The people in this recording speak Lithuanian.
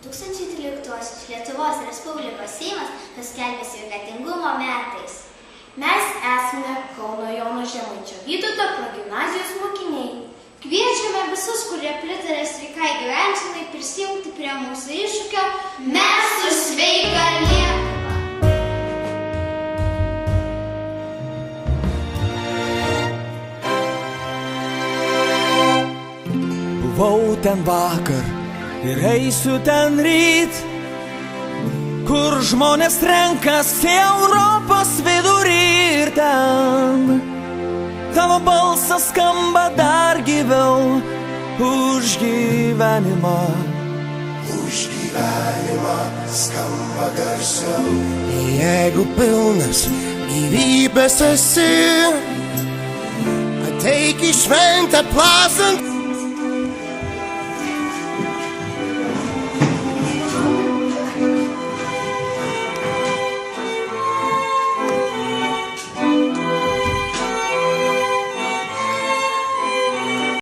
2013 Lietuvos Respublikos Seimas paskelbė sveikatingumo metais. Mes esame Kauno Jono Žemaičio Vytauto progimnazijos mokiniai. Kviečiame visus, kurie pritarė sveikai gyvensenai, prisijungti prie mūsų iššūkio Mes už sveiką Lietuvą. Buvau ten vakar ir eisiu ten ryt, kur žmonės renkasi Europos vidurį ir ten tavo balsas skamba dar gyviau už gyvenimą. Už gyvenimą skamba garsiau. Jeigu pilnas gyvybės esi, ateik į šventę plasant